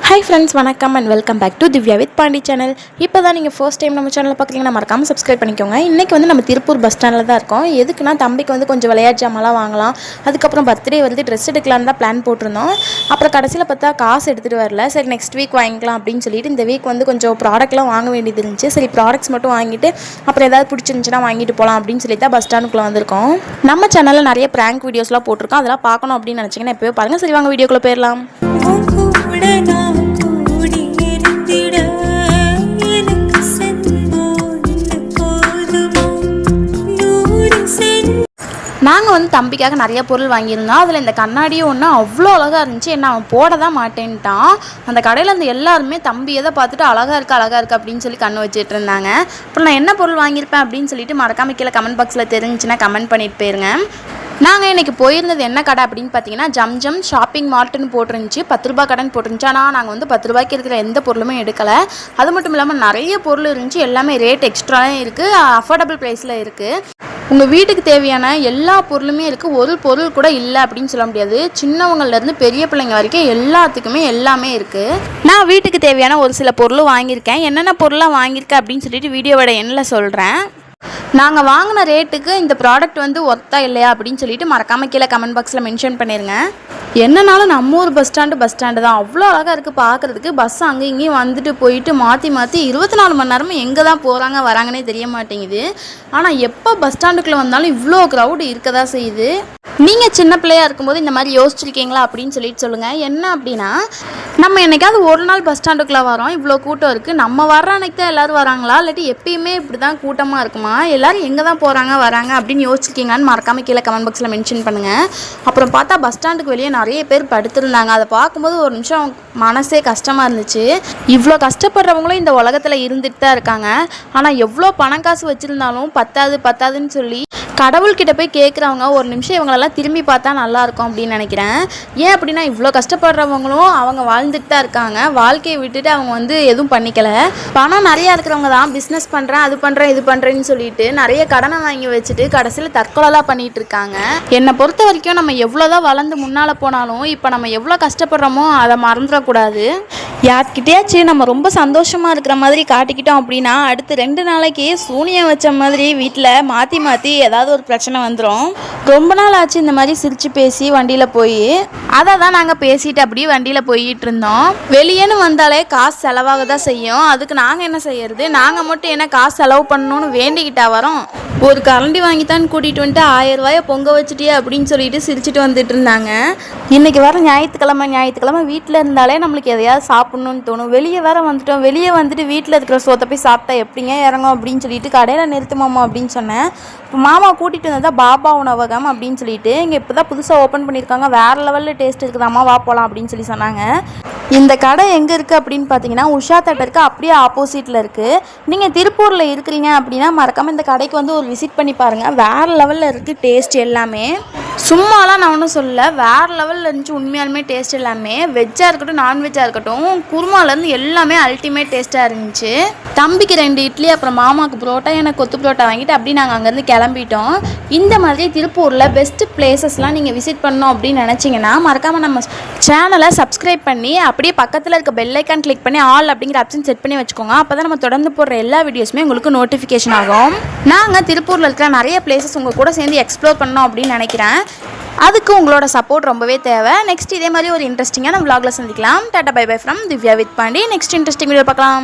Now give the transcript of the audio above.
Hi friends, வணக்கம் and welcome back to Divya with Pandi channel. இப்போ தான் நீங்கள் ஃபர்ஸ்ட் டைம் நம்ம சேனலை பார்க்குறீங்கன்னா மறக்காமல் சப்ஸ்கிரைப் பண்ணிக்கோங்க. இன்றைக்கி வந்து நம்ம திருப்பூர் பஸ் ஸ்டாண்டில் தான் இருக்கோம். எதுக்குன்னா தம்பிக்கு வந்து கொஞ்சம் விளையாட்டு ஜாமான்லாம் வாங்கலாம், அதுக்கப்புறம் பர்த்டே வருது, ட்ரெஸ் எடுக்கலான்னு தான் பிளான் போட்டிருந்தோம். அப்புறம் கடைசியில் பார்த்தா காசு எடுத்துகிட்டு வரல. சரி நெக்ஸ்ட் வீக் வாங்கிக்கலாம் அப்படின்னு சொல்லிட்டு இந்த வீக் வந்து கொஞ்சம் ப்ராடக்ட்லாம் வாங்க வேண்டியது இருந்துச்சு. சரி ப்ராடக்ட்ஸ் மட்டும் வாங்கிட்டு அப்புறம் ஏதாவது பிடிச்சிருந்துச்சுன்னா வாங்கிட்டு போகலாம் அப்படின்னு சொல்லி தான் பஸ் ஸ்டாண்டுக்குள்ளே வந்திருக்கோம். நம்ம சேனலில் நிறைய ப்ராங்க் வீடியோஸ்லாம் போட்டிருக்கோம், அதெல்லாம் பார்க்கணும் அப்படின்னு நினச்சிங்கன்னா எப்போவே பாருங்கள். சரி வாங்க வீடியோக்குள்ளே போயிடலாம். நாங்கள் வந்து தம்பிக்காக நிறைய பொருள் வாங்கியிருந்தோம். அதில் இந்த கண்ணாடியும் ஒன்று அவ்வளோ அழகாக இருந்துச்சு. என்ன அவன் போட தான் மாட்டேன்ட்டான். அந்த கடையில் இருந்து எல்லாருமே தம்பி எதை பார்த்துட்டு அழகாக இருக்குது அப்படின்னு சொல்லி கண்ணு வச்சுட்டு இருந்தாங்க. அப்புறம் நான் என்ன பொருள் வாங்கியிருப்பேன் அப்படின்னு சொல்லிட்டு மறக்காம கீழே கமெண்ட் பாக்ஸில் தெரிஞ்சுன்னா கமெண்ட் பண்ணிட்டு போயிருங்க. நாங்கள் இன்றைக்கி போயிருந்தது என்ன கடை அப்படின்னு பார்த்தீங்கன்னா ஜம் ஷாப்பிங் மார்ட்னு போட்டிருந்துச்சு. 10 ரூபா கடைன்னு போட்டிருந்துச்சு. ஆனால் நாங்கள் வந்து 10 ரூபாய்க்கு இருக்கிற எந்த பொருளுமே எடுக்கலை. அது மட்டும் இல்லாமல் நிறைய பொருள் இருந்துச்சு. எல்லாமே ரேட் எக்ஸ்ட்ராவும் இருக்குது, அஃபோர்டபுள் ப்ரைஸில் இருக்குது. உங்கள் வீட்டுக்கு தேவையான எல்லா பொருளுமே இருக்குது, ஒரு பொருள் கூட இல்லை அப்படின்னு சொல்ல முடியாது. சின்னவங்கள்லேருந்து பெரிய பிள்ளைங்க வரைக்கும் எல்லாத்துக்குமே எல்லாமே இருக்குது. நான் வீட்டுக்கு தேவையான ஒரு சில பொருளும் வாங்கியிருக்கேன். என்னென்ன பொருளாக வாங்கியிருக்கேன் அப்படின்னு சொல்லிட்டு வீடியோவோட எண்ணில் சொல்கிறேன். நாங்கள் வாங்கின ரேட்டுக்கு இந்த ப்ராடக்ட் வந்து ஒர்த்தா இல்லையா அப்படின்னு சொல்லிட்டு மறக்காமல் கீழே கமெண்ட் பாக்ஸில் மென்ஷன் பண்ணிடுங்க. என்னன்னாலும் நம்ம ஊர் பஸ் ஸ்டாண்டு தான் அவ்வளோ அழகாக இருக்குது பார்க்குறதுக்கு. பஸ் அங்கே இங்கேயும் வந்துட்டு போயிட்டு மாற்றி 24 மணி நேரமும் எங்கே தான் போகிறாங்க வராங்கன்னே தெரிய மாட்டேங்குது. ஆனால் எப்போ பஸ் ஸ்டாண்டுக்குள்ளே வந்தாலும் இவ்வளோ க்ரௌடு இருக்க தான் செய்யுது. நீங்கள் சின்ன பிள்ளையாக இருக்கும்போது இந்த மாதிரி யோசிச்சிருக்கீங்களா அப்படின்னு சொல்லிட்டு சொல்லுங்கள். என்ன அப்படின்னா, நம்ம என்னைக்காவது ஒரு நாள் பஸ் ஸ்டாண்டுக்குள்ளே வரோம், இவ்வளோ கூட்டம் இருக்குது, நம்ம வர்ற அன்னைக்கு தான் எல்லோரும் வராங்களா, இல்லாட்டி எப்பயுமே இப்படி தான் கூட்டமாக இருக்குமா, எல்லோரும் எங்கே தான் போகிறாங்க வராங்க அப்படின்னு யோசிச்சிருக்கீங்களான்னு மறக்காமல் கீழே கமெண்ட் பாக்ஸில் மென்ஷன் பண்ணுங்கள். அப்புறம் பார்த்தா பஸ் ஸ்டாண்டுக்கு வெளியே நிறைய பேர் படுத்திருந்தாங்க. அதை பார்க்கும்போது ஒரு நிமிஷம் மனசே கஷ்டமாக இருந்துச்சு. இவ்வளோ கஷ்டப்படுறவங்களும் இந்த உலகத்தில் இருந்துட்டு தான் இருக்காங்க. ஆனால் எவ்வளோ பணம் காசு வச்சுருந்தாலும் பத்தாதுன்னு சொல்லி கடவுள்கிட்ட போய் கேட்குறவங்க ஒரு நிமிஷம் இவங்களெல்லாம் திரும்பி பார்த்தா நல்லாயிருக்கும் அப்படின்னு நினைக்கிறேன். ஏன் அப்படின்னா இவ்வளோ கஷ்டப்படுறவங்களும் அவங்க வாழ்ந்துட்டு தான் இருக்காங்க. வாழ்க்கையை விட்டுட்டு அவங்க வந்து எதுவும் பண்ணிக்கலை. பணம் நிறையா இருக்கிறவங்க தான் பிஸ்னஸ் பண்ணுறேன், அது பண்ணுறேன், இது பண்ணுறேன்னு சொல்லிட்டு நிறைய கடனை வாங்கி வச்சுட்டு கடைசியில் தற்கொலைலாம் பண்ணிகிட்டு இருக்காங்க. என்னை பொறுத்த வரைக்கும் நம்ம எவ்வளோ தான் வளர்ந்து முன்னால் போனாலும் இப்போ நம்ம எவ்வளோ கஷ்டப்படுறோமோ அதை மறந்துடக்கூடாது. யார்கிட்டயாச்சும் நம்ம ரொம்ப சந்தோஷமாக இருக்கிற மாதிரி காட்டிக்கிட்டோம் அப்படின்னா அடுத்து 2 நாளைக்கு சூனியம் வச்ச மாதிரி வீட்டில் மாற்றி ஏதாவது ஒரு பிரச்சனை வந்துடும். ரொம்ப நாள் ஆச்சு இந்த மாதிரி சிரித்து பேசி வண்டியில் போய். அதை தான் நாங்கள் பேசிட்டு அப்படியே வண்டியில் போயிட்டு இருந்தோம். வெளியேன்னு வந்தாலே காசு செலவாக தான் செய்யும். அதுக்கு நாங்கள் என்ன செய்யறது, நாங்கள் மட்டும் என்ன காசு செலவு பண்ணணும்னு வேண்டிக்கிட்டா வரோம். ஒரு கரண்டி வாங்கித்தான் கூட்டிகிட்டு வந்துட்டு 1000 ரூபாயை பொங்க வச்சுட்டே அப்படின்னு சொல்லிட்டு சிரிச்சுட்டு வந்துட்டு இருந்தாங்க. இன்றைக்கி வர ஞாயிற்றுக்கிழமை வீட்டில் இருந்தாலே நம்மளுக்கு எதையாவது சாப்பிட்ணுன்னு தோணும். வெளியே வேற வந்துட்டோம். வெளியே வந்துட்டு வீட்டில் இருக்கிற சோத்தை போய் சாப்பிட்டா எப்படிங்க இறங்கும் அப்படின்னு சொல்லிட்டு கடையில் நிறுத்துமாமா அப்படின்னு சொன்னேன். இப்போ மாமா கூட்டிகிட்டு வந்ததா பாபா உணவகம் அப்படின்னு சொல்லிட்டு இங்கே இப்போ தான் புதுசாக ஓப்பன் பண்ணியிருக்காங்க. வேறு லெவலில் டேஸ்ட் இருக்குதாம்மா, வா போகலாம் அப்படின்னு சொல்லி சொன்னாங்க. இந்த கடை எங்கே இருக்குது அப்படின்னு பார்த்தீங்கன்னா உஷா தேட்டருக்கு அப்படியே ஆப்போசிட்டில் இருக்குது. நீங்கள் திருப்பூரில் இருக்கிறீங்க அப்படின்னா மறக்காமல் இந்த கடைக்கு வந்து ஒரு விசிட் பண்ணி பாருங்கள். வேறு லெவலில் இருக்குது டேஸ்ட் எல்லாமே. சும்மாலாம் நான் ஒன்றும் சொல்லலை, வேறு லெவலில் இருந்துச்சு உண்மையாலுமே டேஸ்ட் எல்லாமே. வெஜ்ஜாக இருக்கட்டும் நான்வெஜ்ஜாக இருக்கட்டும் குருமாலேருந்து எல்லாமே அல்டிமேட் டேஸ்ட்டாக இருந்துச்சு. தம்பிக்கு 2 இட்லி அப்புறம் மாமாவுக்கு புரோட்டா, எனக்கு கொத்து புரோட்டா வாங்கிட்டு அப்படி நாங்கள் அங்கேருந்து கிளம்பிட்டோம். இந்த மாதிரி திருப்பூரில் பெஸ்ட்டு பிளேசஸ்லாம் நீங்கள் விசிட் பண்ணணும் அப்படின்னு நினச்சிங்கன்னா மறக்காமல் நம்ம சேனலை சப்ஸ்கிரைப் பண்ணி அப்படியே பக்கத்தில் இருக்க பெல் ஐக்கான் கிளிக் பண்ணி ஆல் அப்படிங்கிற ஆப்ஷன் செட் பண்ணி வச்சுக்கோங்க. அப்போ தான் நம்ம தொடர்ந்து போடுற எல்லா வீடியோஸுமே உங்களுக்கு நோட்டிஃபிகேஷன் ஆகும். நாங்கள் திருப்பூரில் இருக்கிற நிறைய பிளேசஸ் உங்கள் கூட சேர்ந்து எக்ஸ்ப்ளோர் பண்ணோம் அப்படின்னு நினைக்கிறேன். அதுக்கு உங்களோட சப்போர்ட் ரொம்பவே தேவை. நெக்ஸ்ட் இதே மாதிரி ஒரு இன்ட்ரெஸ்டிங்கான vlogல சந்திக்கலாம். Tata bye bye from Divya with Pandi. Next interesting video பார்க்கலாம்.